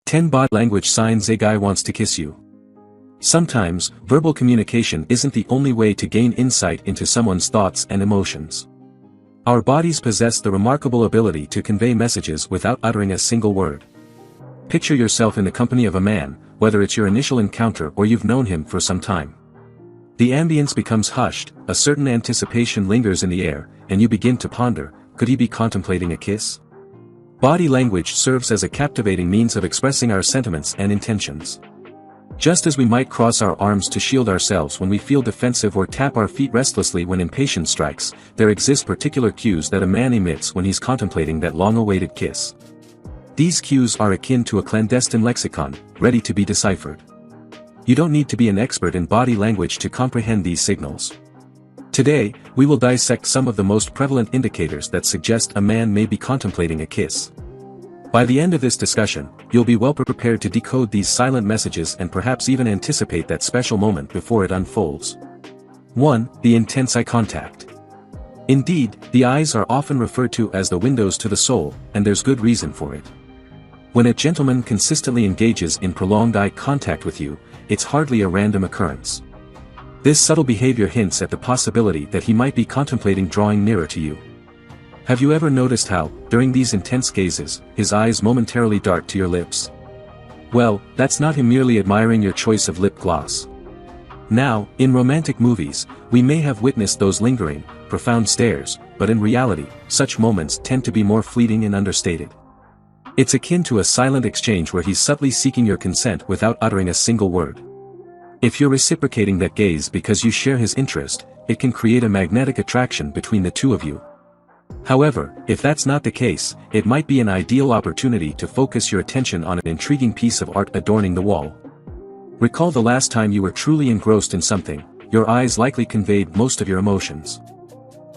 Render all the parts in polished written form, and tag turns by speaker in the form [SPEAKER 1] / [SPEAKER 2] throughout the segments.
[SPEAKER 1] 10 Body Language Signs a guy wants to kiss you. Sometimes, verbal communication isn't the only way to gain insight into someone's thoughts and emotions. Our bodies possess the remarkable ability to convey messages without uttering a single word. Picture yourself in the company of a man, whether it's your initial encounter or you've known him for some time. The ambience becomes hushed, a certain anticipation lingers in the air, and you begin to ponder, could he be contemplating a kiss? Body language serves as a captivating means of expressing our sentiments and intentions. Just as we might cross our arms to shield ourselves when we feel defensive or tap our feet restlessly when impatience strikes, there exist particular cues that a man emits when he's contemplating that long-awaited kiss. These cues are akin to a clandestine lexicon, ready to be deciphered. You don't need to be an expert in body language to comprehend these signals. Today, we will dissect some of the most prevalent indicators that suggest a man may be contemplating a kiss. By the end of this discussion, you'll be well prepared to decode these silent messages and perhaps even anticipate that special moment before it unfolds. 1. The intense eye contact. Indeed, the eyes are often referred to as the windows to the soul, and there's good reason for it. When a gentleman consistently engages in prolonged eye contact with you, it's hardly a random occurrence. This subtle behavior hints at the possibility that he might be contemplating drawing nearer to you. Have you ever noticed how, during these intense gazes, his eyes momentarily dart to your lips? Well, that's not him merely admiring your choice of lip gloss. Now, in romantic movies, we may have witnessed those lingering, profound stares, but in reality, such moments tend to be more fleeting and understated. It's akin to a silent exchange where he's subtly seeking your consent without uttering a single word. If you're reciprocating that gaze because you share his interest, it can create a magnetic attraction between the two of you. However, if that's not the case, it might be an ideal opportunity to focus your attention on an intriguing piece of art adorning the wall. Recall the last time you were truly engrossed in something, your eyes likely conveyed most of your emotions.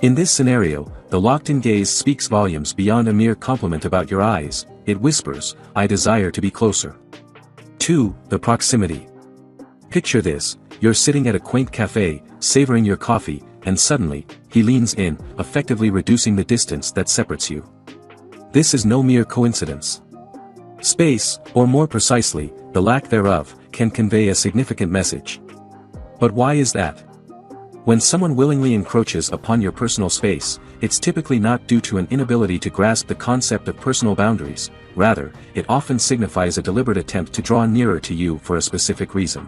[SPEAKER 1] In this scenario, the locked-in gaze speaks volumes beyond a mere compliment about your eyes, it whispers, "I desire to be closer." 2. The proximity. Picture this, you're sitting at a quaint cafe, savoring your coffee, and suddenly, he leans in, effectively reducing the distance that separates you. This is no mere coincidence. Space, or more precisely, the lack thereof, can convey a significant message. But why is that? When someone willingly encroaches upon your personal space, it's typically not due to an inability to grasp the concept of personal boundaries, rather, it often signifies a deliberate attempt to draw nearer to you for a specific reason.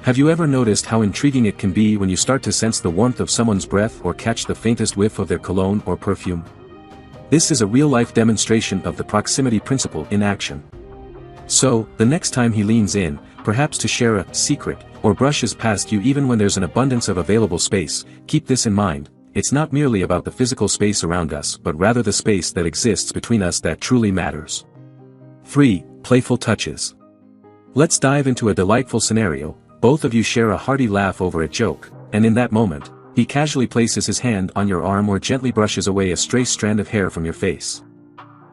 [SPEAKER 1] Have you ever noticed how intriguing it can be when you start to sense the warmth of someone's breath or catch the faintest whiff of their cologne or perfume? This is a real-life demonstration of the proximity principle in action. So, the next time he leans in, perhaps to share a secret, or brushes past you even when there's an abundance of available space, keep this in mind, it's not merely about the physical space around us but rather the space that exists between us that truly matters. 3. Playful touches. Let's dive into a delightful scenario. Both of you share a hearty laugh over a joke, and in that moment, he casually places his hand on your arm or gently brushes away a stray strand of hair from your face.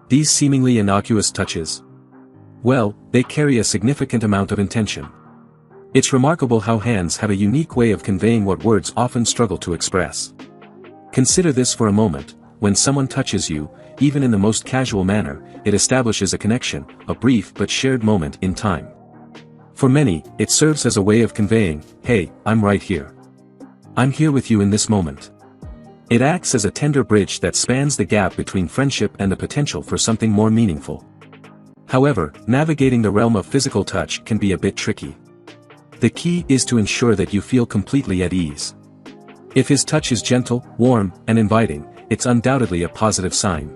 [SPEAKER 1] These seemingly innocuous touches? Well, they carry a significant amount of intention. It's remarkable how hands have a unique way of conveying what words often struggle to express. Consider this for a moment, when someone touches you, even in the most casual manner, it establishes a connection, a brief but shared moment in time. For many, it serves as a way of conveying, "Hey, I'm right here. I'm here with you in this moment." It acts as a tender bridge that spans the gap between friendship and the potential for something more meaningful. However, navigating the realm of physical touch can be a bit tricky. The key is to ensure that you feel completely at ease. If his touch is gentle, warm, and inviting, it's undoubtedly a positive sign.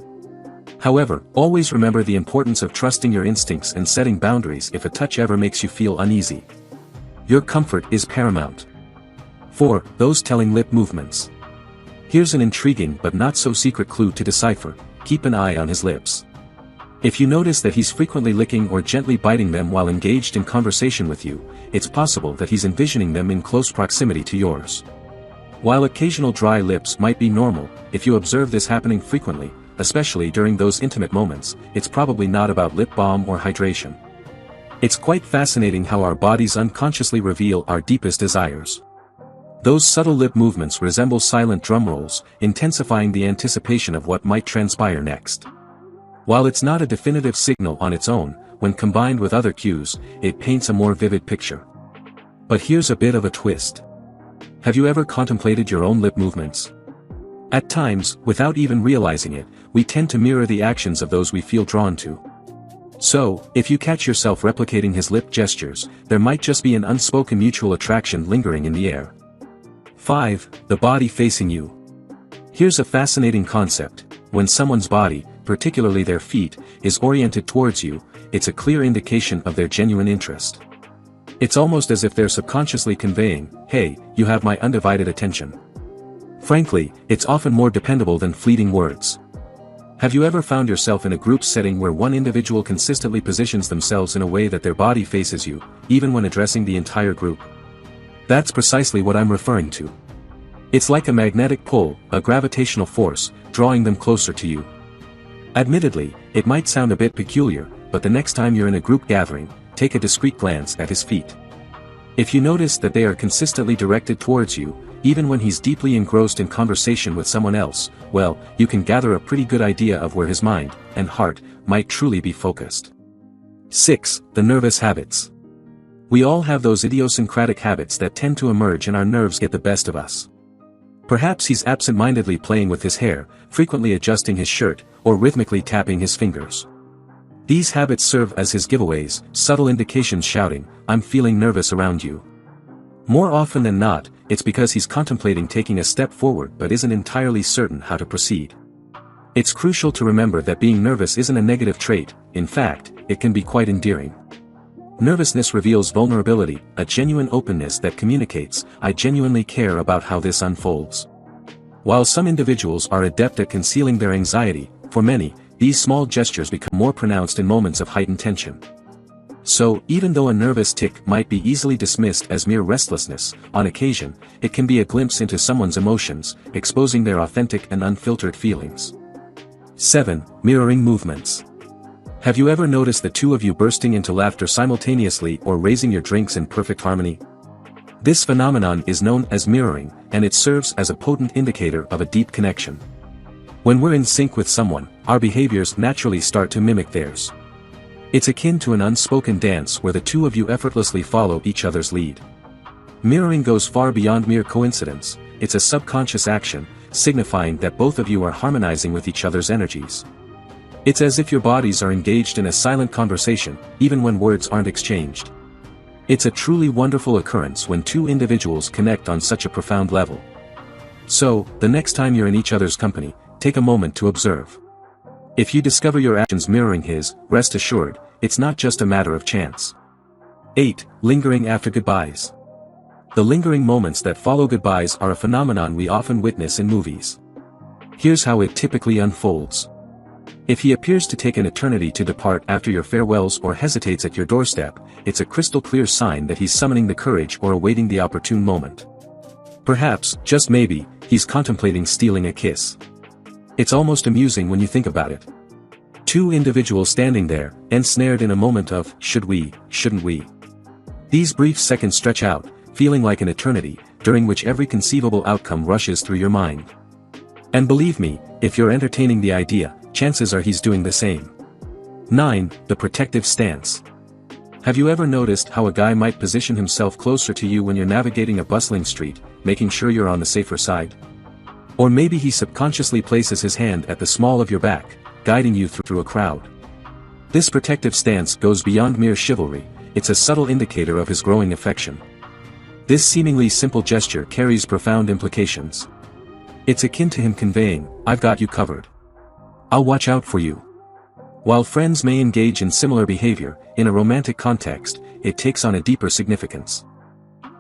[SPEAKER 1] However, always remember the importance of trusting your instincts and setting boundaries if a touch ever makes you feel uneasy. Your comfort is paramount. 4. Those telling lip movements. Here's an intriguing but not so secret clue to decipher: keep an eye on his lips. If you notice that he's frequently licking or gently biting them while engaged in conversation with you, it's possible that he's envisioning them in close proximity to yours. While occasional dry lips might be normal, if you observe this happening frequently, especially during those intimate moments, it's probably not about lip balm or hydration. It's quite fascinating how our bodies unconsciously reveal our deepest desires. Those subtle lip movements resemble silent drum rolls, intensifying the anticipation of what might transpire next. While it's not a definitive signal on its own, when combined with other cues, it paints a more vivid picture. But here's a bit of a twist. Have you ever contemplated your own lip movements? At times, without even realizing it, we tend to mirror the actions of those we feel drawn to. So, if you catch yourself replicating his lip gestures, there might just be an unspoken mutual attraction lingering in the air. 5. The body facing you. Here's a fascinating concept. When someone's body, particularly their feet, is oriented towards you, it's a clear indication of their genuine interest. It's almost as if they're subconsciously conveying, "Hey, you have my undivided attention." Frankly, it's often more dependable than fleeting words. Have you ever found yourself in a group setting where one individual consistently positions themselves in a way that their body faces you, even when addressing the entire group? That's precisely what I'm referring to. It's like a magnetic pull, a gravitational force, drawing them closer to you. Admittedly, it might sound a bit peculiar, but the next time you're in a group gathering, take a discreet glance at his feet. If you notice that they are consistently directed towards you, even when he's deeply engrossed in conversation with someone else, well, you can gather a pretty good idea of where his mind and heart might truly be focused. 6. The nervous habits. We all have those idiosyncratic habits that tend to emerge and our nerves get the best of us. Perhaps he's absent-mindedly playing with his hair, frequently adjusting his shirt, or rhythmically tapping his fingers. These habits serve as his giveaways, subtle indications shouting, "I'm feeling nervous around you." More often than not, it's because he's contemplating taking a step forward but isn't entirely certain how to proceed. It's crucial to remember that being nervous isn't a negative trait. In fact, it can be quite endearing. Nervousness reveals vulnerability, a genuine openness that communicates, "I genuinely care about how this unfolds." While some individuals are adept at concealing their anxiety, for many, these small gestures become more pronounced in moments of heightened tension. So, even though a nervous tic might be easily dismissed as mere restlessness, on occasion, it can be a glimpse into someone's emotions, exposing their authentic and unfiltered feelings. 7. Mirroring movements. Have you ever noticed the two of you bursting into laughter simultaneously or raising your drinks in perfect harmony? This phenomenon is known as mirroring, and it serves as a potent indicator of a deep connection. When we're in sync with someone, our behaviors naturally start to mimic theirs. It's akin to an unspoken dance where the two of you effortlessly follow each other's lead. Mirroring goes far beyond mere coincidence. It's a subconscious action, signifying that both of you are harmonizing with each other's energies. It's as if your bodies are engaged in a silent conversation, even when words aren't exchanged. It's a truly wonderful occurrence when two individuals connect on such a profound level. So, the next time you're in each other's company, take a moment to observe. If you discover your actions mirroring his, rest assured, it's not just a matter of chance. 8. Lingering after goodbyes. The lingering moments that follow goodbyes are a phenomenon we often witness in movies. Here's how it typically unfolds. If he appears to take an eternity to depart after your farewells or hesitates at your doorstep, it's a crystal clear sign that he's summoning the courage or awaiting the opportune moment. Perhaps, just maybe, he's contemplating stealing a kiss. It's almost amusing when you think about it. Two individuals standing there, ensnared in a moment of, should we, shouldn't we? These brief seconds stretch out, feeling like an eternity, during which every conceivable outcome rushes through your mind. And believe me, if you're entertaining the idea, chances are he's doing the same. 9. The protective stance. Have you ever noticed how a guy might position himself closer to you when you're navigating a bustling street, making sure you're on the safer side? Or maybe he subconsciously places his hand at the small of your back, guiding you through a crowd. This protective stance goes beyond mere chivalry, it's a subtle indicator of his growing affection. This seemingly simple gesture carries profound implications. It's akin to him conveying, "I've got you covered. I'll watch out for you." While friends may engage in similar behavior, in a romantic context, it takes on a deeper significance.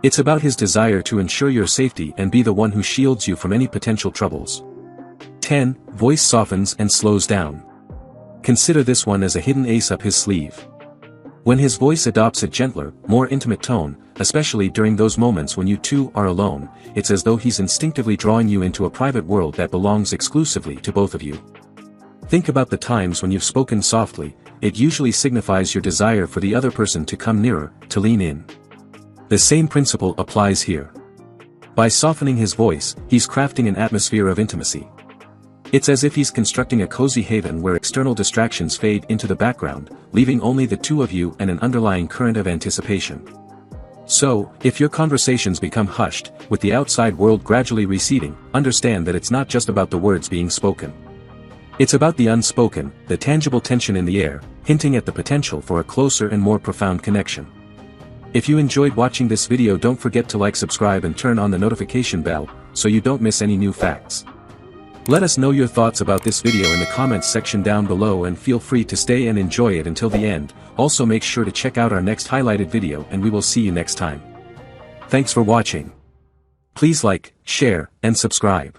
[SPEAKER 1] It's about his desire to ensure your safety and be the one who shields you from any potential troubles. 10. Voice softens and slows down. Consider this one as a hidden ace up his sleeve. When his voice adopts a gentler, more intimate tone, especially during those moments when you two are alone, it's as though he's instinctively drawing you into a private world that belongs exclusively to both of you. Think about the times when you've spoken softly, it usually signifies your desire for the other person to come nearer, to lean in. The same principle applies here. By softening his voice, he's crafting an atmosphere of intimacy. It's as if he's constructing a cozy haven where external distractions fade into the background, leaving only the two of you and an underlying current of anticipation. So, if your conversations become hushed, with the outside world gradually receding, understand that it's not just about the words being spoken. It's about the unspoken, the tangible tension in the air, hinting at the potential for a closer and more profound connection. If you enjoyed watching this video, don't forget to like, subscribe and turn on the notification bell, so you don't miss any new facts. Let us know your thoughts about this video in the comments section down below, and feel free to stay and enjoy it until the end. Also make sure to check out our next highlighted video, and we will see you next time. Thanks for watching. Please like, share, and subscribe.